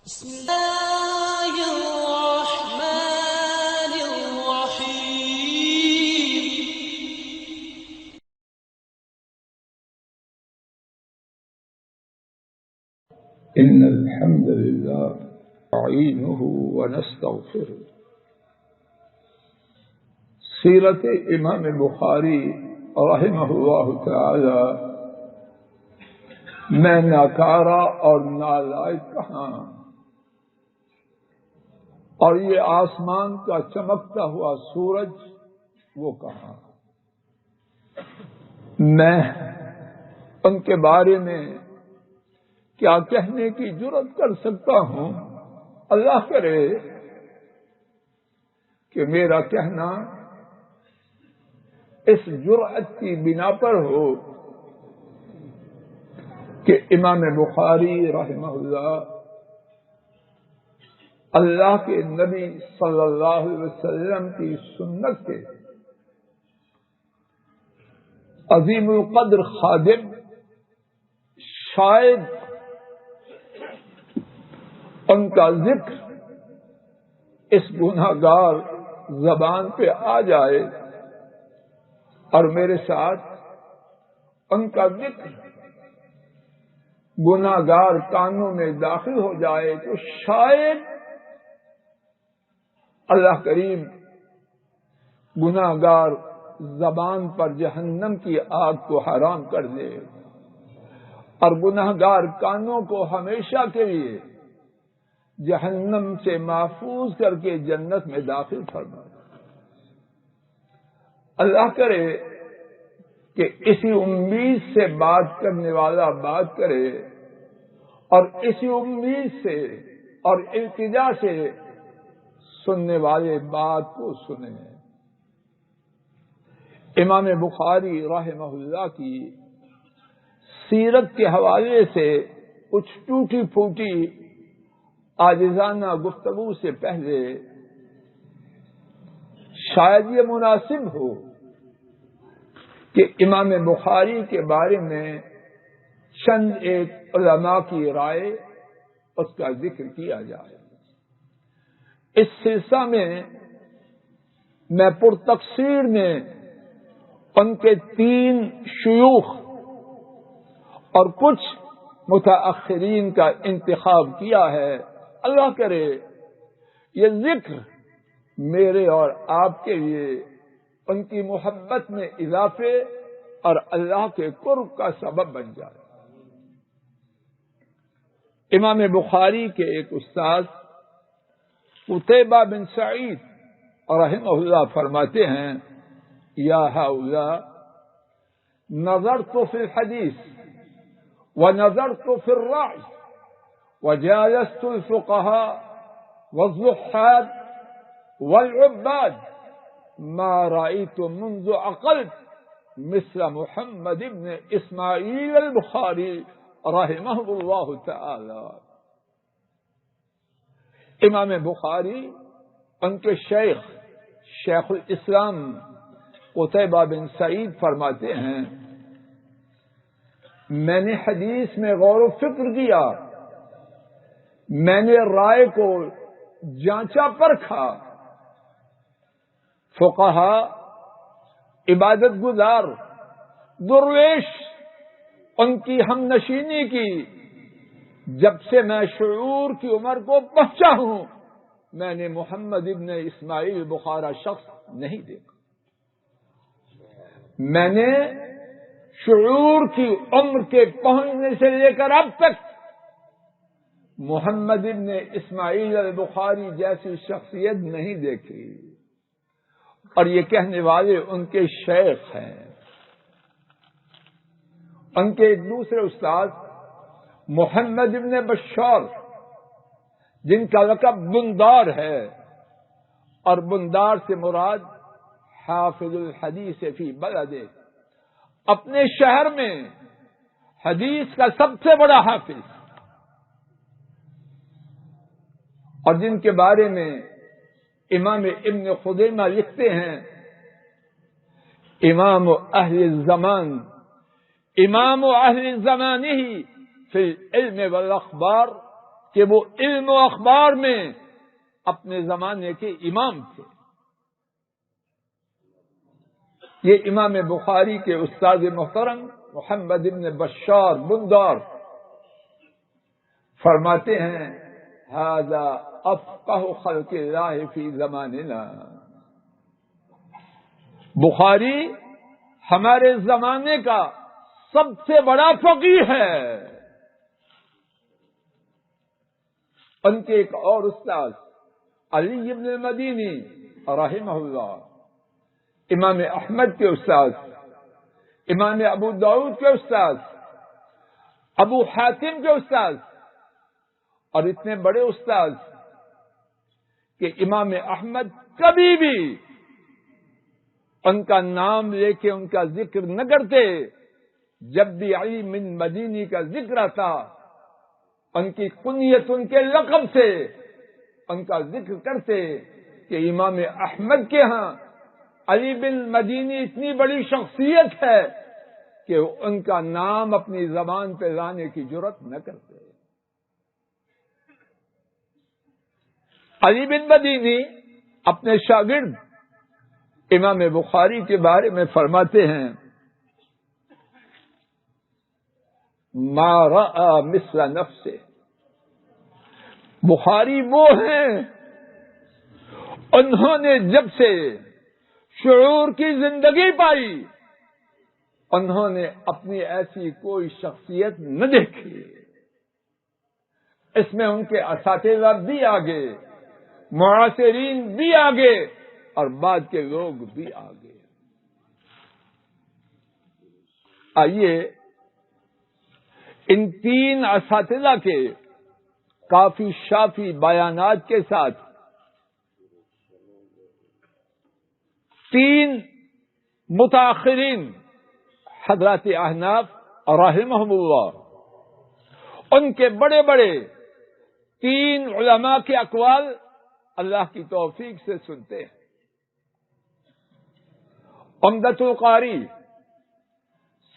بسم الله الرحمن الرحيم. إن الحمد لله نستعينه ونستغفره. سیرت امام بخاری رحمہ اللہ تعالی میں ناکارہ اور نالائق کہاں، اور یہ آسمان کا چمکتا ہوا سورج وہ کہاں، میں ان کے بارے میں کیا کہنے کی جرأت کر سکتا ہوں؟ اللہ کرے کہ میرا کہنا اس جرأت کی بنا پر ہو کہ امام بخاری رحمہ اللہ کے نبی صلی اللہ علیہ وسلم کی سنت کے عظیم القدر خادم، شاید ان کا ذکر اس گناہگار زبان پہ آ جائے اور میرے ساتھ ان کا ذکر گناہگار کانوں میں داخل ہو جائے تو شاید اللہ کریم گناہگار زبان پر جہنم کی آگ کو حرام کر دے اور گناہگار کانوں کو ہمیشہ کے لیے جہنم سے محفوظ کر کے جنت میں داخل فرمائے۔ اللہ کرے کہ اسی امید سے بات کرنے والا بات کرے اور اسی امید سے اور التجا سے سننے والے بات کو سنیں۔ امام بخاری رحمہ اللہ کی سیرت کے حوالے سے کچھ ٹوٹی پھوٹی عاجزانہ گفتگو سے پہلے شاید یہ مناسب ہو کہ امام بخاری کے بارے میں چند ایک علماء کی رائے اس کا ذکر کیا جائے۔ اس سلسلہ میں پرتقصیر میں ان کے 3 شیوخ اور کچھ متاخرین کا انتخاب کیا ہے۔ اللہ کرے یہ ذکر میرے اور آپ کے لیے ان کی محبت میں اضافے اور اللہ کے قرب کا سبب بن جائے۔ امام بخاری کے ایک استاد قتیبہ بن سعید رحمہ اللہ فرماتے ہیں، یا ہؤلاء نظرت فی الحدیث ونظرت فی الرأی وجالست الفقهاء والزهاد والعباد ما رأيت منذ عقلت مثل محمد بن اسماعیل البخاری رحمہ اللہ تعالی۔ امام بخاری ان کے شیخ الاسلام قتیبہ بن سعید فرماتے ہیں، میں نے حدیث میں غور و فکر کیا، میں نے رائے کو جانچا پرکھا، فقہا، عبادت گزار، درویش ان کی ہم نشینی کی، جب سے میں شعور کی عمر کو پہنچا ہوں میں نے محمد ابن اسماعیل بخاری شخص نہیں دیکھا۔ میں نے شعور کی عمر کے پہنچنے سے لے کر اب تک محمد ابن اسماعیل البخاری جیسی شخصیت نہیں دیکھی، اور یہ کہنے والے ان کے شیخ ہیں۔ ان کے ایک دوسرے استاد محمد ابن بشار، جن کا لقب بندار ہے، اور بندار سے مراد حافظ الحدیث فی بلدہ، اپنے شہر میں حدیث کا سب سے بڑا حافظ، اور جن کے بارے میں امام ابن خزیمہ لکھتے ہیں، امام اہل زمانہ فی العلم والاخبار کہ وہ علم و اخبار میں اپنے زمانے کے امام تھے. یہ امام بخاری کے استاد محترم محمد بن بشار بندار فرماتے ہیں ھذا افقہ خلق اللہ فی زماننا. بخاری ہمارے زمانے کا سب سے بڑا فقیہ ہے. ان کے ایک اور استاد علی بن المدینی رحمہ اللہ، امام احمد کے استاد، امام ابو داؤد کے استاد، ابو حاتم کے استاد، اور اتنے بڑے استاد کہ امام احمد کبھی بھی ان کا نام لے کے ان کا ذکر نہ کرتے. جب بھی علی بن مدینی کا ذکر آتا، ان کی کنیت، ان کے لقب سے ان کا ذکر کرتے کہ امام احمد کے ہاں علی بن مدینی اتنی بڑی شخصیت ہے کہ ان کا نام اپنی زبان پہ لانے کی جرات نہ کرتے. علی بن مدینی اپنے شاگرد امام بخاری کے بارے میں فرماتے ہیں ما رأى مثل نفسه. بخاری وہ ہیں انہوں نے جب سے شعور کی زندگی پائی انہوں نے اپنی ایسی کوئی شخصیت نہ دیکھی. اس میں ان کے اساتذہ بھی آگے، معاصرین بھی آگے، اور بعد کے لوگ بھی آگے. آئیے ان تین اساتذہ کے کافی شافی بیانات کے ساتھ تین متاخرین حضرات احناف رحمہم اللہ، ان کے بڑے بڑے تین علماء کے اقوال اللہ کی توفیق سے سنتے ہیں. عمدۃ القاری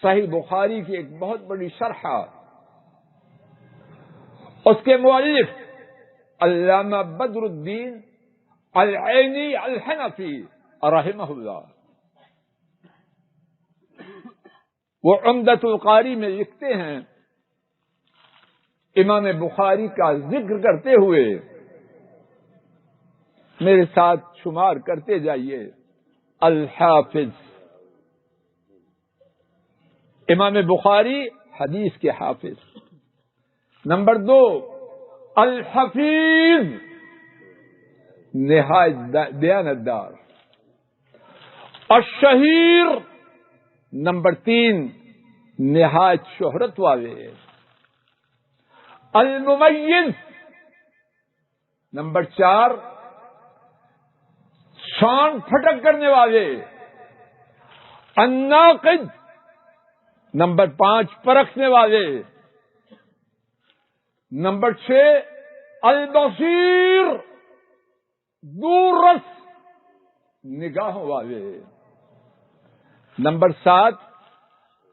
صحیح بخاری کی ایک بہت بڑی شرح، اس کے مؤلف علامہ بدر الدین العینی الحنفی رحمہ اللہ، وہ عمدۃ القاری میں لکھتے ہیں امام بخاری کا ذکر کرتے ہوئے میرے ساتھ شمار کرتے جائیے. الحافظ امام بخاری حدیث کے حافظ. نمبر 2 الحفیظ نہایت دیانتدار. الشہیر نمبر 3 نہایت شہرت والے. الممیز نمبر 4 شان پھٹک کرنے والے. الناقد نمبر 5 پرکھنے والے. نمبر 6 البصیر دور رس نگاہوں والے. نمبر 7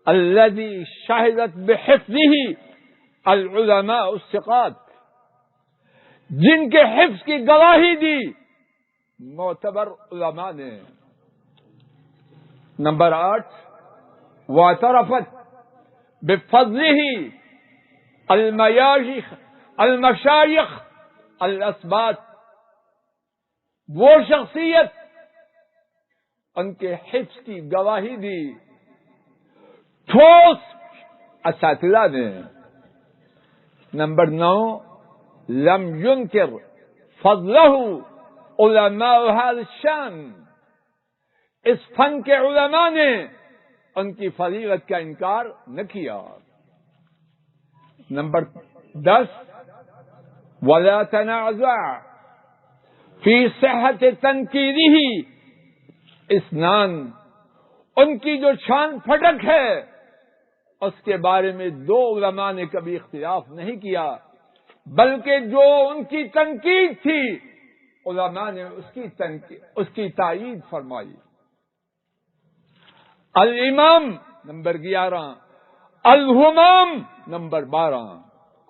الذی شہدت بحفظہ العلماء الثقات، جن کے حفظ کی گواہی دی معتبر علماء نے. نمبر 8 واعترفت بفضلہ المشایخ الاسبات، وہ شخصیت ان کے حفظ کی گواہی دی ٹھوس اساتذہ نے. نمبر 9 لم ينکر فضلہ علماء هذا الشان، اس فن کے علماء نے ان کی فضیلت کا انکار نہ کیا. نمبر 10 ولا تنازع فی صحت تنقیدہ اسنان، ان کی جو شان پھٹک ہے اس کے بارے میں 2 علماء نے کبھی اختلاف نہیں کیا، بلکہ جو ان کی تنقید تھی علماء نے اس کی تائید فرمائی. الامام نمبر 11 الہمام نمبر 12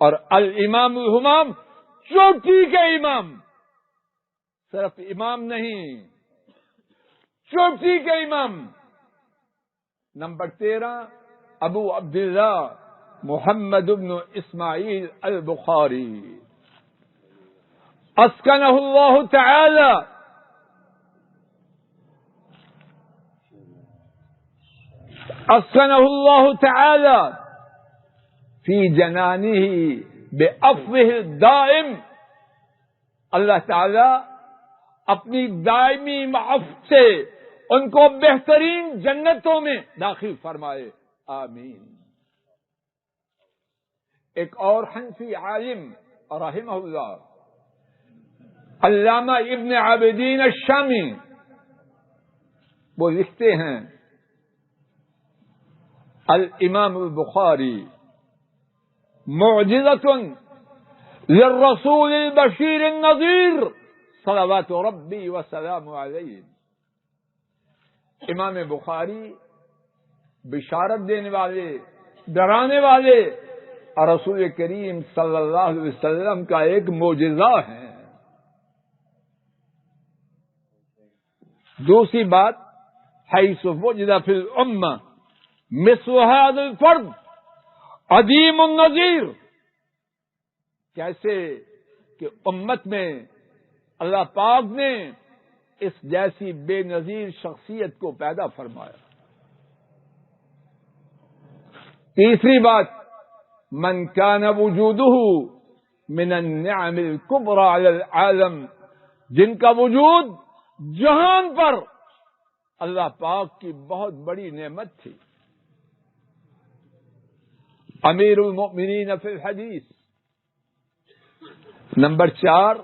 اور الامام الہمام چوٹی کے امام، صرف امام نہیں، چوٹی کے امام۔ نمبر 13 ابو عبداللہ محمد بن اسماعیل البخاری، اسکنہ اللہ تعالی اسکنہ اللہ تعالی فی جنانہ بعفوہ الدائم، اللہ تعالی اپنی دائمی معاف سے ان کو بہترین جنتوں میں داخل فرمائے، آمین۔ ایک اور حنفی عالم رحمہ اللہ علامہ ابن عابدین الشامی، وہ لکھتے ہیں الامام البخاری معجزۃ للرسول البشیر النذیر صلوات ربی وسلام علیہ۔ امام بخاری بشارت دینے والے، ڈرانے والے، اور رسول کریم صلی اللہ علیہ وسلم کا ایک معجزہ ہے۔ دوسری بات، حیث وجد فی الامہ مثل هذا الفرد عظیم النظیر، کیسے کہ امت میں اللہ پاک نے اس جیسی بے نظیر شخصیت کو پیدا فرمایا۔ تیسری بات، من کان وجودہ من النعم الکبری علی العالم، جن کا وجود جہان پر اللہ پاک کی بہت بڑی نعمت تھی۔ امیر المؤمنین فی الحدیث، نمبر 4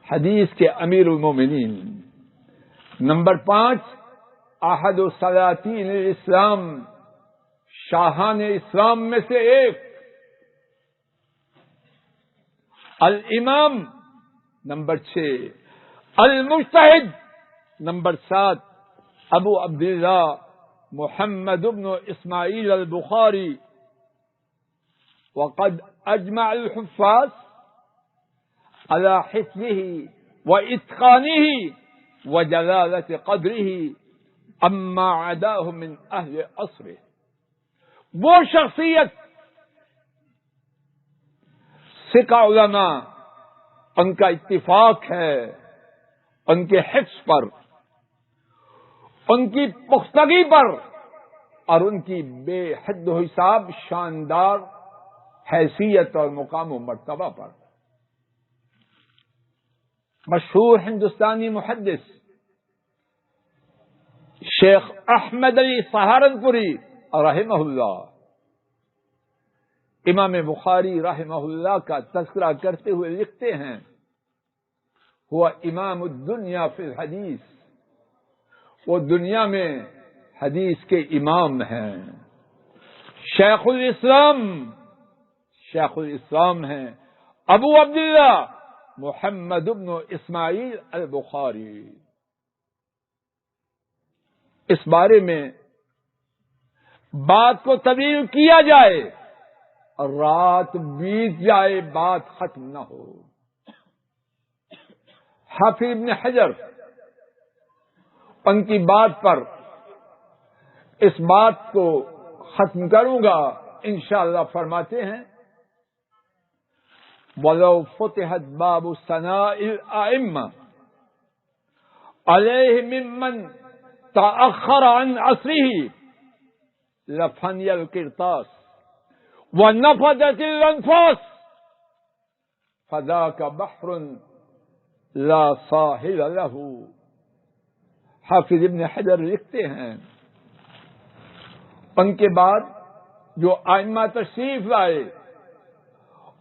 حدیث کے امیر المؤمنین۔ نمبر 5 احد السلاطین الاسلام، شاہان اسلام میں سے ایک۔ الامام، نمبر 6 المجتہد، نمبر 7 ابو عبداللہ محمد بن اسماعیل البخاری۔ وقد اجمع الحفاظ على حفظه واتقانه وجلالة قدره اما عداه من اہل عصره، وہ شخصیت ثقہ علماء ان کا اتفاق ہے ان کے حفظ پر، ان کی پختگی پر، اور ان کی بے حد و حساب شاندار حیثیت اور مقام و مرتبہ پر۔ مشہور ہندوستانی محدث شیخ احمد علی سہارنپوری رحمہ اللہ، امام بخاری رحمہ اللہ کا تذکرہ کرتے ہوئے لکھتے ہیں، ہوا امام الدنیا فی الحدیث، وہ دنیا میں حدیث کے امام ہیں۔ شیخ الاسلام ہیں ابو عبداللہ محمد بن اسماعیل البخاری۔ اس بارے میں بات کو طویل کیا جائے اور رات بیت جائے، بات ختم نہ ہو۔ حافظ ابن حجر ان کی بات پر اس بات کو ختم کروں گا انشاءاللہ، فرماتے ہیں وَلَوْ فُتِحَتْ بَابُ ثَنَاءِ الْأَئِمَّةِ عَلَيْهِ مِمَّنْ تَأَخَّرَ عَنْ عَصْرِهِ لَفَنِيَ الْقِرْطَاسُ وَنَفَدَتِ الْأَنْفَاسُ فَذَاكَ بَحْرٌ لَا سَاحِلَ لَهُ۔ حافظ ابن حجر لکھتے ہیں ان کے بعد جو ائمہ تشریف لائے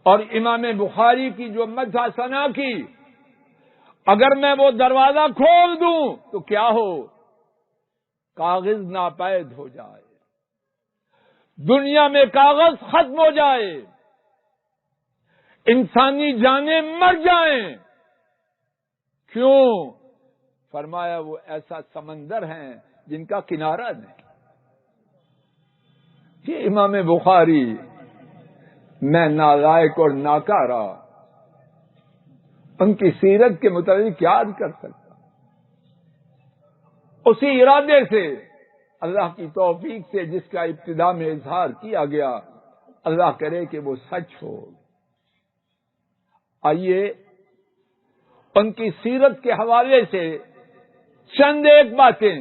اور امام بخاری کی جو مدح ثنا کی، اگر میں وہ دروازہ کھول دوں تو کیا ہو، کاغذ ناپید ہو جائے، دنیا میں کاغذ ختم ہو جائے، انسانی جانیں مر جائیں۔ کیوں؟ فرمایا وہ ایسا سمندر ہیں جن کا کنارہ نہیں۔ یہ امام بخاری میں نالائق اور ناکارہ ان کی سیرت کے متعلق یاد کر سکتا، اسی ارادے سے اللہ کی توفیق سے جس کا ابتدا میں اظہار کیا گیا، اللہ کرے کہ وہ سچ ہو۔ آئیے ان کی سیرت کے حوالے سے چند ایک باتیں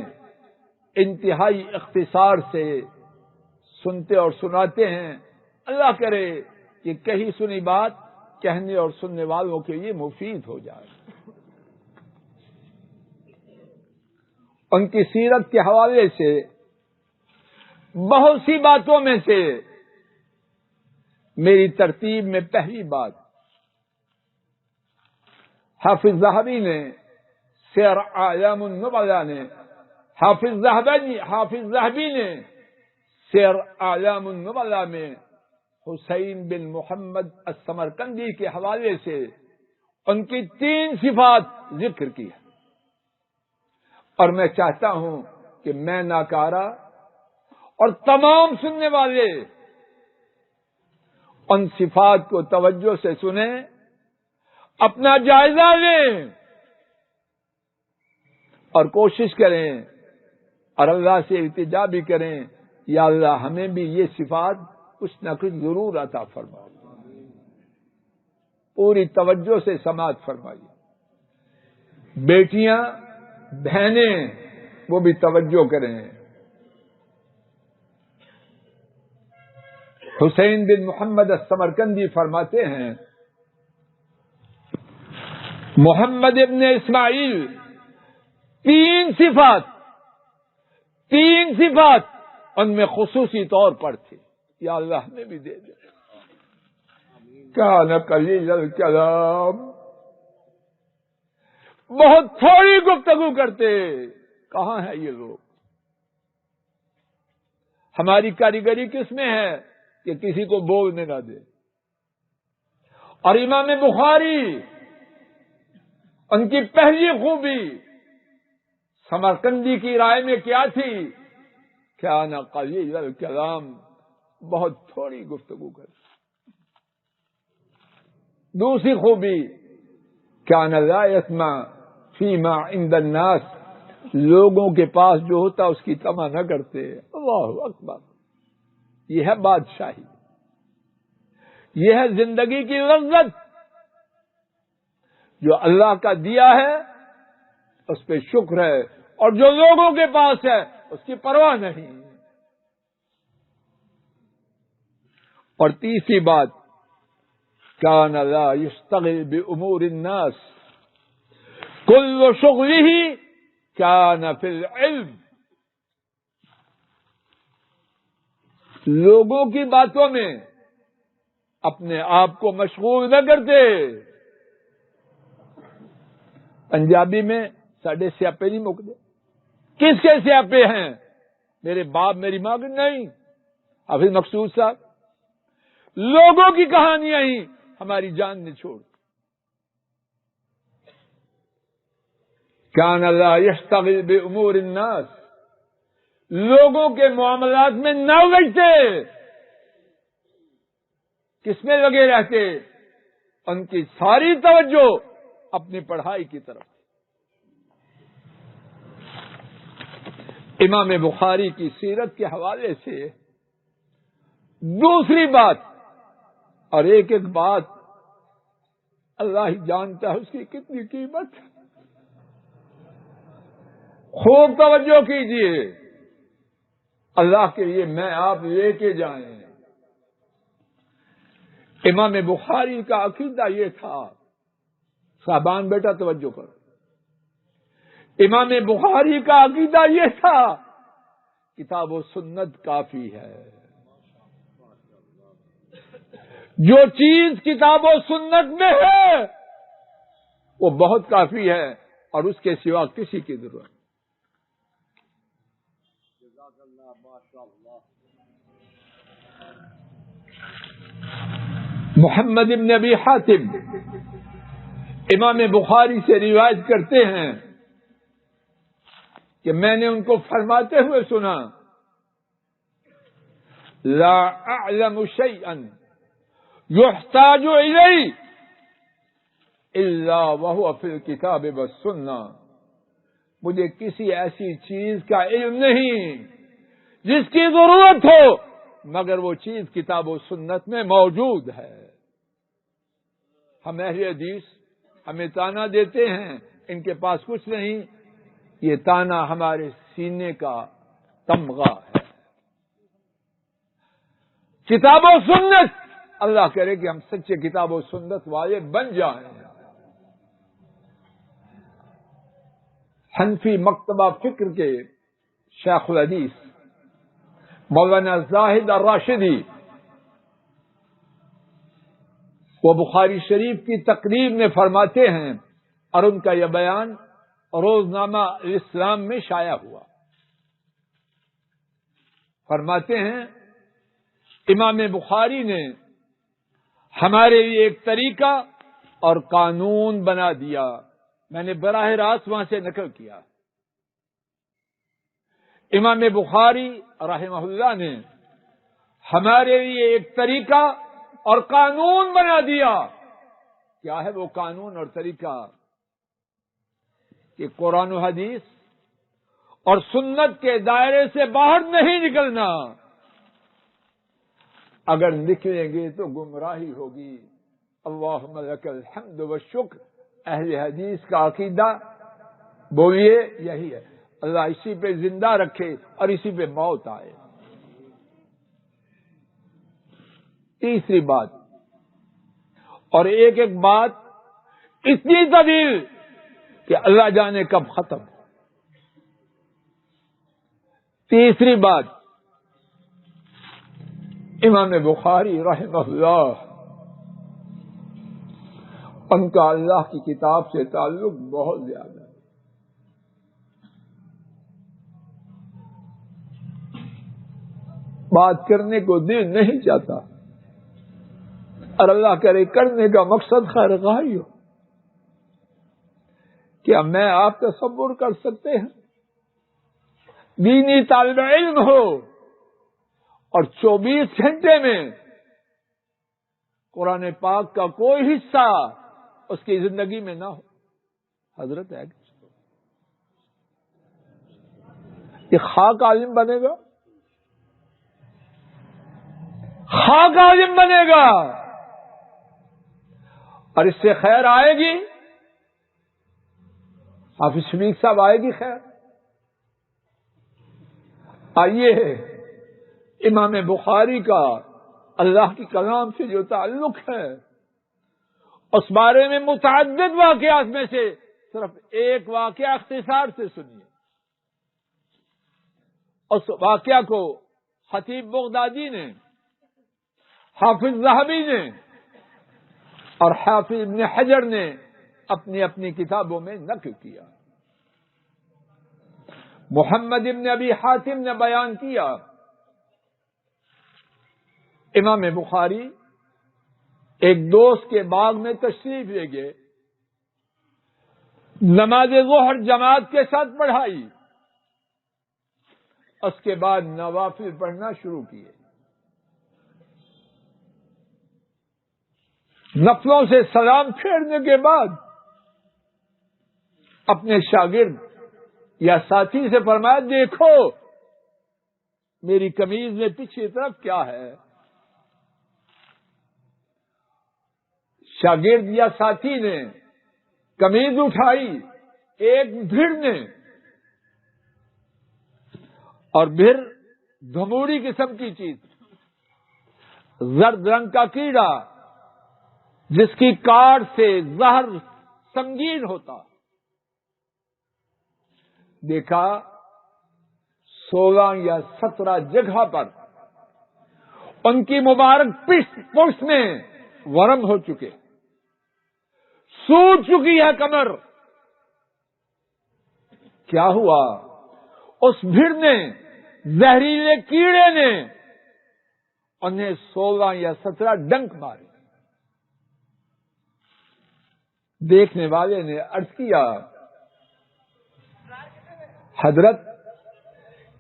انتہائی اختصار سے سنتے اور سناتے ہیں، اللہ کرے کہ کہی سنی بات کہنے اور سننے والوں کے لیے مفید ہو جائے۔ ان کی سیرت کے حوالے سے بہت سی باتوں میں سے میری ترتیب میں پہلی بات، حافظ ذہبی نے سیر اعلام النبلاء نے حافظ ذہبی نے سیر اعلام النبلاء میں حسین بن محمد السمرقندی کے حوالے سے ان کی 3 صفات ذکر کی ہے، اور میں چاہتا ہوں کہ میں ناکارہ اور تمام سننے والے ان صفات کو توجہ سے سنیں، اپنا جائزہ لیں اور کوشش کریں اور اللہ سے التجا بھی کریں، یا اللہ ہمیں بھی یہ صفات کچھ نہ کچھ ضرور عطا فرمائے۔ پوری توجہ سے سماعت فرمائیے، بیٹیاں بہنیں وہ بھی توجہ کریں۔ حسین بن محمد السمرقندی فرماتے ہیں، محمد ابن اسماعیل 3 صفات ان میں خصوصی طور پر تھی، یا اللہ ہمیں بھی دے دے۔ کان قلیل الکلام، بہت تھوڑی گفتگو کرتے، کہاں ہے یہ لوگ؟ ہماری کاریگری کس میں ہے کہ کسی کو بولنے نہ دے؟ اور امام بخاری ان کی پہلی خوبی سمرقندی کی رائے میں کیا تھی؟ کان قلیل الکلام، بہت تھوڑی گفتگو کرتے۔ دوسری خوبی کان لا یسمع فیما عند الناس، لوگوں کے پاس جو ہوتا اس کی طمع نہ کرتے۔ اللہ اکبر، یہ ہے بادشاہی، یہ ہے زندگی کی لذت، جو اللہ کا دیا ہے اس پہ شکر ہے، اور جو لوگوں کے پاس ہے اس کی پرواہ نہیں۔ اور تیسری بات، کان لا یشتغل بامور الناس، کل شغلہ کان فی العلم، لوگوں کی باتوں میں اپنے آپ کو مشغول نہ کرتے۔ پنجابی میں ساڈے سیاپے نہیں مکتے، کس کے سیاپے ہیں؟ میرے باپ میری ماں کے نہیں، حافظ مقصود صاحب، لوگوں کی کہانیاں ہی ہماری جان نچوڑ۔ کان لا یشتغل بامور الناس، لوگوں کے معاملات میں نہ الجھتے، کس میں لگے رہتے؟ ان کی ساری توجہ اپنی پڑھائی کی طرف۔ امام بخاری کی سیرت کے حوالے سے دوسری بات، اور ایک ایک بات اللہ ہی جانتا ہے اس کی کتنی قیمت، خوب توجہ کیجیے، اللہ کے لیے میں آپ لے کے جائیں۔ امام بخاری کا عقیدہ یہ تھا، صاحبان بیٹا توجہ کر، امام بخاری کا عقیدہ یہ تھا، کتاب و سنت کافی ہے، جو چیز کتاب و سنت میں ہے وہ بہت کافی ہے، اور اس کے سوا کسی کی ضرورت۔ محمد بن ابی حاتم امام بخاری سے روایت کرتے ہیں کہ میں نے ان کو فرماتے ہوئے سنا، لا اعلم شیئا یحتاج الیہ الا وہو فی الکتاب والسنہ. مجھے کسی ایسی چیز کا علم نہیں جس کی ضرورت ہو مگر وہ چیز کتاب و سنت میں موجود ہے. ہم اہل حدیث ہمیں تانا دیتے ہیں ان کے پاس کچھ نہیں. یہ تانا ہمارے سینے کا تمغہ ہے. کتاب و سنت، اللہ کرے کہ ہم سچے کتاب و سنت والے بن جائیں. حنفی مکتبہ فکر کے شیخ الحدیث مولانا زاہد الراشدی وہ بخاری شریف کی تقریر میں فرماتے ہیں، اور ان کا یہ بیان روزنامہ الاسلام میں شائع ہوا. فرماتے ہیں امام بخاری نے ہمارے لیے ایک طریقہ اور قانون بنا دیا. میں نے براہ راست وہاں سے نقل کیا. امام بخاری رحمہ اللہ نے ہمارے لیے ایک طریقہ اور قانون بنا دیا. کیا ہے وہ قانون اور طریقہ؟ کہ قرآن و حدیث اور سنت کے دائرے سے باہر نہیں نکلنا. اگر نکلیں گے تو گمراہی ہوگی. اللہم لک الحمد والشکر. اہل حدیث کا عقیدہ بولیے یہی ہے. اللہ اسی پہ زندہ رکھے اور اسی پہ موت آئے. تیسری بات، اور ایک ایک بات اتنی طویل کہ اللہ جانے کب ختم. تیسری بات، امام بخاری رحمہ اللہ ان کا اللہ کی کتاب سے تعلق بہت زیادہ ہے. بات کرنے کو دل نہیں چاہتا، اور اللہ کرے کرنے کا مقصد خیر خواہی ہو. کیا میں آپ تصور کر سکتے ہیں دینی طالب علم ہو اور 24 گھنٹے میں قرآن پاک کا کوئی حصہ اس کی زندگی میں نہ ہو؟ حضرت ہے یہ خاک عالم بنے گا، خاک عالم بنے گا، اور اس سے خیر آئے گی؟ حافظ شفیق صاحب آئے گی خیر؟ آئیے امام بخاری کا اللہ کی کلام سے جو تعلق ہے اس بارے میں متعدد واقعات میں سے صرف ایک واقعہ اختصار سے سنیے. اس واقعہ کو خطیب بغدادی نے، حافظ ذہبی نے اور حافظ ابن حجر نے اپنی اپنی کتابوں میں نقل کیا. محمد ابن ابی حاتم نے بیان کیا امام بخاری ایک دوست کے باغ میں تشریف لے گئے. نماز ظہر جماعت کے ساتھ پڑھائی، اس کے بعد نوافل پڑھنا شروع کیے. نفلوں سے سلام پھیرنے کے بعد اپنے شاگرد یا ساتھی سے فرمایا، دیکھو میری قمیض میں پیچھے طرف کیا ہے؟ شاگرد یا ساتھی نے قمیض اٹھائی، ایک بھیڑ نے، اور بھیڑ دھموڑی قسم کی چیز، زرد رنگ کا کیڑا جس کی کاٹ سے زہر سنگین ہوتا. دیکھا 16 یا 17 جگہ پر ان کی مبارک پشت میں ورم ہو چکے، سوج چکی ہے کمر. کیا ہوا؟ اس بھیڑ نے، زہریلے کیڑے نے انہیں 16 یا 17 ڈنک مارے. دیکھنے والے نے عرض کیا، حضرت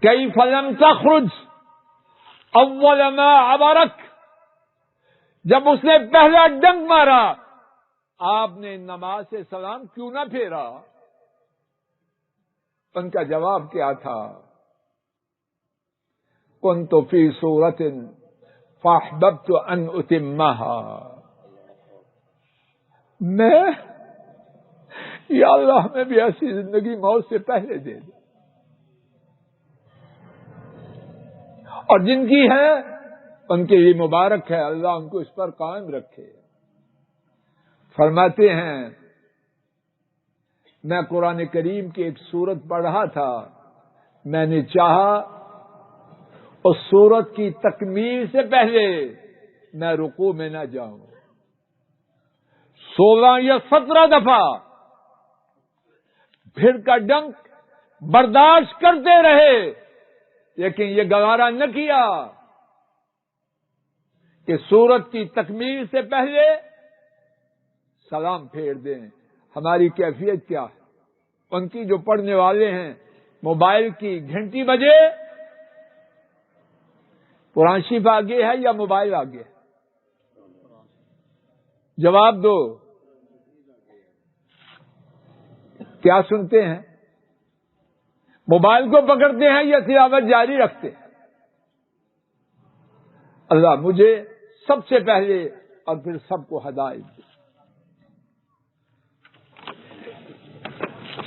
کیف لم تخرج اول ما عبرک، جب اس نے پہلا ڈنک مارا آپ نے نماز سے سلام کیوں نہ پھیرا؟ ان کا جواب کیا تھا؟ کنت فی صورت فاحببت ان اتمها، میں یا اللہ میں بھی ایسی زندگی موت سے پہلے دے دوں، اور جن کی ہے ان کے لیے مبارک ہے، اللہ ان کو اس پر قائم رکھے۔ فرماتے ہیں میں قرآن کریم کی ایک سورت پڑھ رہا تھا، میں نے چاہا اس سورت کی تکمیل سے پہلے میں رکوع میں نہ جاؤں، 16 یا 17 دفعہ پھر کا ڈنک برداشت کرتے رہے، لیکن یہ گوارا نہ کیا کہ سورت کی تکمیل سے پہلے سلام پھیر دیں۔ ہماری کیفیت کیا ہے؟ ان کی جو پڑھنے والے ہیں موبائل کی گھنٹی بجے قرآن شریف آگے ہے یا موبائل آگے ہے؟ جواب دو، کیا سنتے ہیں؟ موبائل کو پکڑتے ہیں یا تلاوت جاری رکھتے ہیں؟ اللہ مجھے سب سے پہلے اور پھر سب کو ہدایت دے۔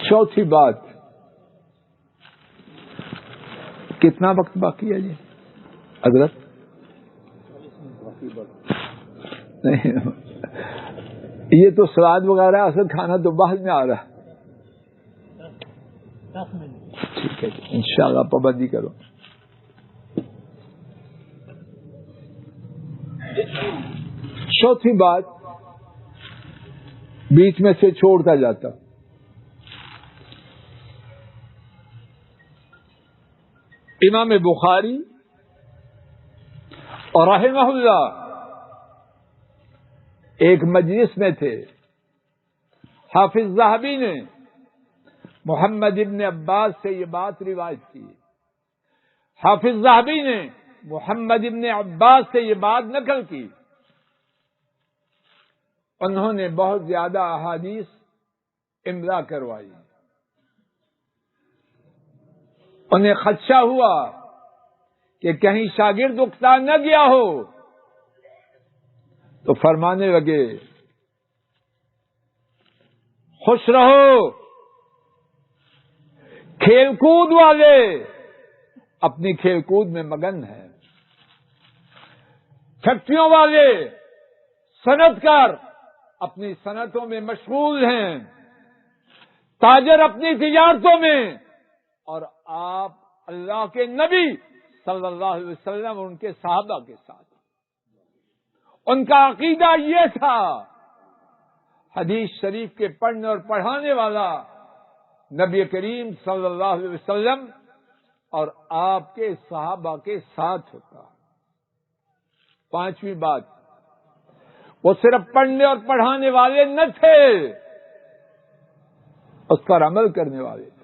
چوتھی بات، کتنا وقت باقی ہے جی حضرت؟ نہیں، یہ تو سلاد وغیرہ اصل کھانا تو باہر میں آ رہا ہے۔ ٹھیک ہے جی، انشاءاللہ پابندی کرو۔ چوتھی بات بیچ میں سے چھوڑتا جاتا، امام بخاری اور رحمہ اللہ ایک مجلس میں تھے، حافظ ذہبی نے محمد ابن عباس سے یہ بات روایت کی، حافظ ذہبی نے محمد ابن عباس سے یہ بات نقل کی، انہوں نے بہت زیادہ احادیث املا کروائی، انہیں خدشہ ہوا کہ کہیں شاگرد اکتا نہ گیا ہو، تو فرمانے لگے خوش رہو، کھیل کود والے اپنی کھیل کود میں مگن ہیں، فیکٹریوں والے صنعت کار اپنی صنعتوں میں مشغول ہیں، تاجر اپنی تجارتوں میں، اور آپ اللہ کے نبی صلی اللہ علیہ وسلم اور ان کے صحابہ کے ساتھ۔ ان کا عقیدہ یہ تھا، حدیث شریف کے پڑھنے اور پڑھانے والا نبی کریم صلی اللہ علیہ وسلم اور آپ کے صحابہ کے ساتھ ہوتا۔ پانچویں بات، وہ صرف پڑھنے اور پڑھانے والے نہ تھے، اس پر عمل کرنے والے تھے۔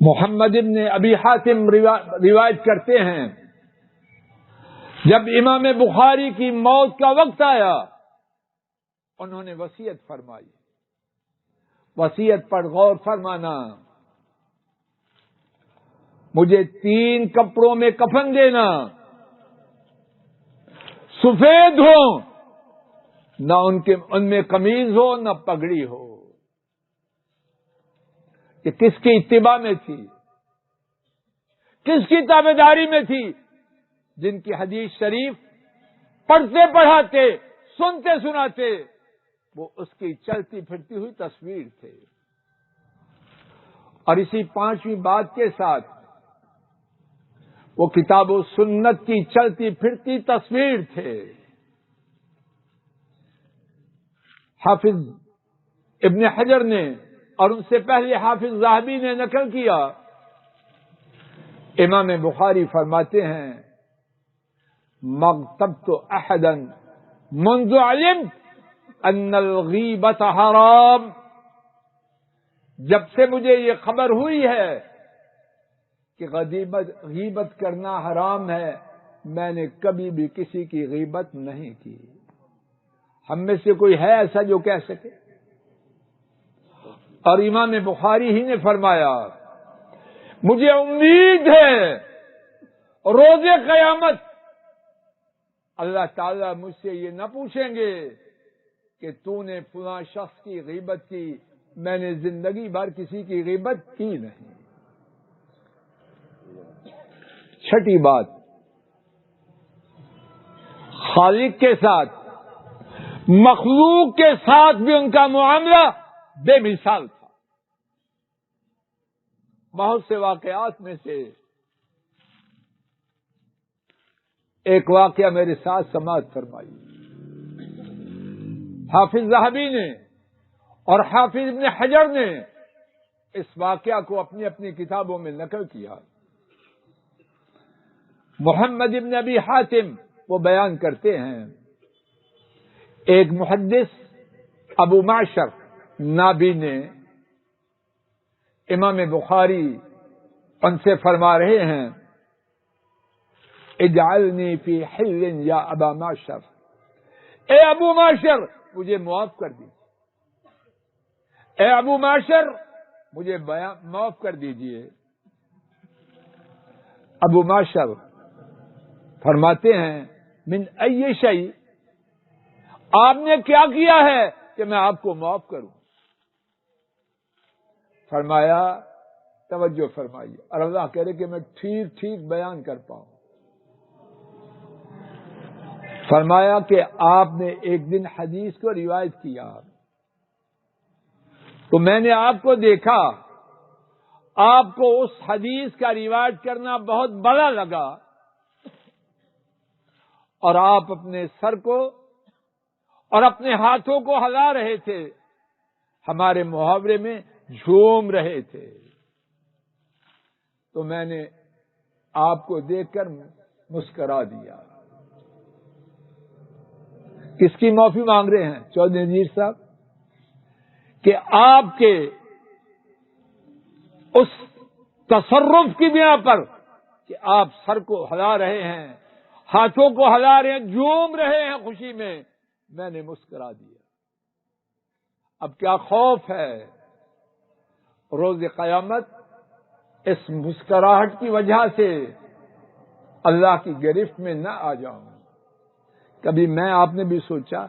محمد ابن ابی حاتم روایت کرتے ہیں، جب امام بخاری کی موت کا وقت آیا انہوں نے وصیت فرمائی، وصیت پر غور فرمانا، مجھے 3 کپڑوں میں کفن دینا، سفید ہو، نہ ان میں قمیض ہو نہ پگڑی ہو۔ کہ کس کی اتباع میں تھی، کس کی تابعداری میں تھی؟ جن کی حدیث شریف پڑھتے پڑھاتے سنتے سناتے وہ اس کی چلتی پھرتی ہوئی تصویر تھے۔ اور اسی پانچویں بات کے ساتھ وہ کتاب و سنت کی چلتی پھرتی تصویر تھے۔ حافظ ابن حجر نے اور ان سے پہلے حافظ ذہبی نے نقل کیا، امام بخاری فرماتے ہیں مغتبت احدا منذ علمت ان الغیبت حرام، جب سے مجھے یہ خبر ہوئی ہے کہ غیبت کرنا حرام ہے، میں نے کبھی بھی کسی کی غیبت نہیں کی۔ ہم میں سے کوئی ہے ایسا جو کہہ سکے؟ اور امام بخاری ہی نے فرمایا مجھے امید ہے روز قیامت اللہ تعالیٰ مجھ سے یہ نہ پوچھیں گے کہ تو نے فلاں شخص کی غیبت کی، میں نے زندگی بھر کسی کی غیبت کی نہیں۔ چھٹی بات، خالق کے ساتھ مخلوق کے ساتھ بھی ان کا معاملہ بے مثال تھا۔ بہت سے واقعات میں سے ایک واقعہ میرے ساتھ سماعت فرمائی۔ حافظ ذہبی نے اور حافظ ابن حجر نے اس واقعہ کو اپنی اپنی کتابوں میں نقل کیا۔ محمد ابن ابی حاتم وہ بیان کرتے ہیں ایک محدث ابو معشر نابی نے امام بخاری ان سے فرما رہے ہیں اجعلنی فی حل یا ابا معشر، اے ابو معشر مجھے معاف کر دیجیے، اے ابو معشر مجھے معاف کر دیجیے۔ ابو معشر فرماتے ہیں من ای شیء، آپ نے کیا کیا ہے کہ میں آپ کو معاف کروں؟ فرمایا توجہ فرمائیے، اور اللہ کہہ رہے کہ میں ٹھیک ٹھیک بیان کر پاؤں۔ فرمایا کہ آپ نے ایک دن حدیث کو روایت کیا تو میں نے آپ کو دیکھا، آپ کو اس حدیث کا روایت کرنا بہت بڑا لگا اور آپ اپنے سر کو اور اپنے ہاتھوں کو ہلا رہے تھے، ہمارے محاورے میں جھوم رہے تھے، تو میں نے آپ کو دیکھ کر مسکرا دیا۔ کس کی معافی مانگ رہے ہیں چودھری نذیر صاحب؟ کہ آپ کے اس تصرف کی بنا پر کہ آپ سر کو ہلا رہے ہیں، ہاتھوں کو ہلا رہے ہیں، جھوم رہے ہیں خوشی میں نے مسکرا دیا۔ اب کیا خوف ہے روز قیامت اس مسکراہٹ کی وجہ سے اللہ کی گرفت میں نہ آ جاؤں۔ کبھی میں آپ نے بھی سوچا؟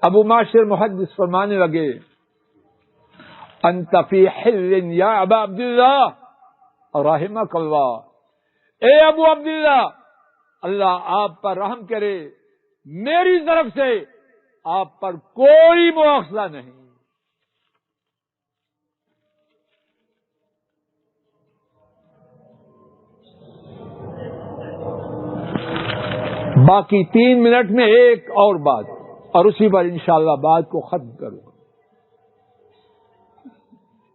ابو معشر محدث فرمانے لگے انت فی حل یا ابا عبداللہ رحمک اللہ، اے ابو عبداللہ اللہ آپ پر رحم کرے، میری طرف سے آپ پر کوئی مواخذہ نہیں۔ باقی 3 منٹ میں ایک اور بات، اور اسی پر انشاءاللہ بات کو ختم کروں۔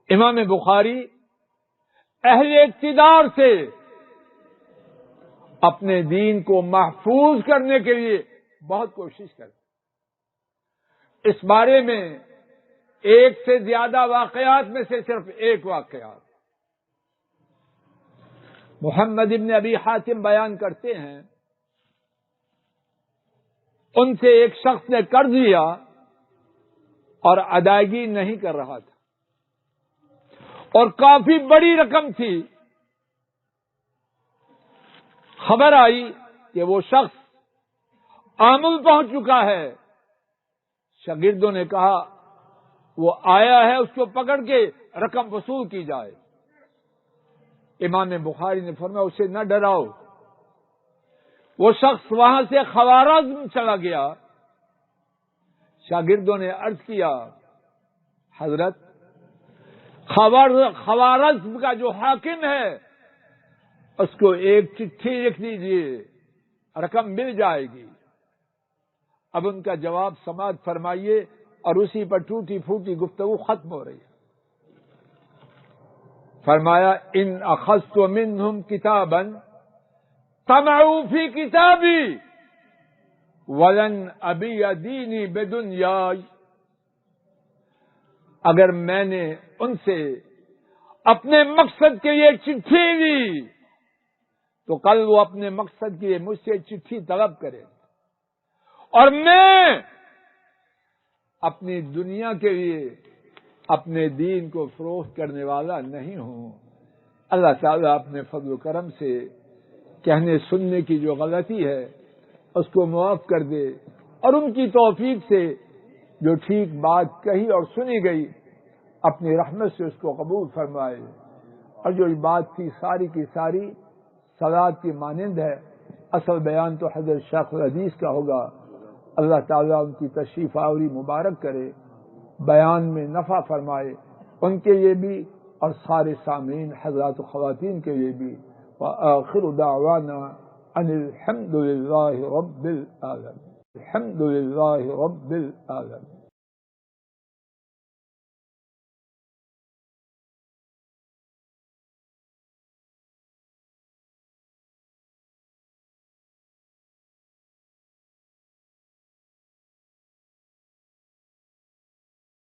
امام بخاری اہل اقتدار سے اپنے دین کو محفوظ کرنے کے لیے بہت کوشش کرتے، اس بارے میں ایک سے زیادہ واقعات میں سے صرف ایک واقعہ محمد ابن ابی حاتم بیان کرتے ہیں۔ ان سے ایک شخص نے قرض لیا اور ادائیگی نہیں کر رہا تھا، اور کافی بڑی رقم تھی۔ خبر آئی کہ وہ شخص آمل پہنچ چکا ہے۔ شاگردوں نے کہا وہ آیا ہے، اس کو پکڑ کے رقم وصول کی جائے۔ امام بخاری نے فرمایا اسے نہ ڈراؤ۔ وہ شخص وہاں سے خوارزم چلا گیا۔ شاگردوں نے عرض کیا حضرت خوارزم کا جو حاکم ہے اس کو ایک چٹھی لکھ دیجیے، رقم مل جائے گی۔ اب ان کا جواب سماعت فرمائیے، اور اسی پر ٹوٹی پھوٹی گفتگو ختم ہو رہی ہے۔ فرمایا ان اخذت منهم کتابا طمعوا فی کتابی ولن ابی دینی بدنیائی، اگر میں نے ان سے اپنے مقصد کے لیے چٹھی لی تو کل وہ اپنے مقصد کے لیے مجھ سے چٹھی طلب کرے، اور میں اپنی دنیا کے لیے اپنے دین کو فروخت کرنے والا نہیں ہوں۔ اللہ تعالیٰ اپنے فضل و کرم سے کہنے سننے کی جو غلطی ہے اس کو معاف کر دے، اور ان کی توفیق سے جو ٹھیک بات کہی اور سنی گئی اپنی رحمت سے اس کو قبول فرمائے، اور جو بات تھی ساری کی ساری صلوات کی مانند ہے۔ اصل بیان تو حضرت شیخ الحدیث کا ہوگا، اللہ تعالیٰ ان کی تشریف آوری مبارک کرے، بیان میں نفع فرمائے، ان کے لیے بھی اور سارے سامعین حضرات و خواتین کے لیے بھی۔ وآخر دعوانا ان الحمد للہ رب العالمین، الحمد للہ رب العالمین۔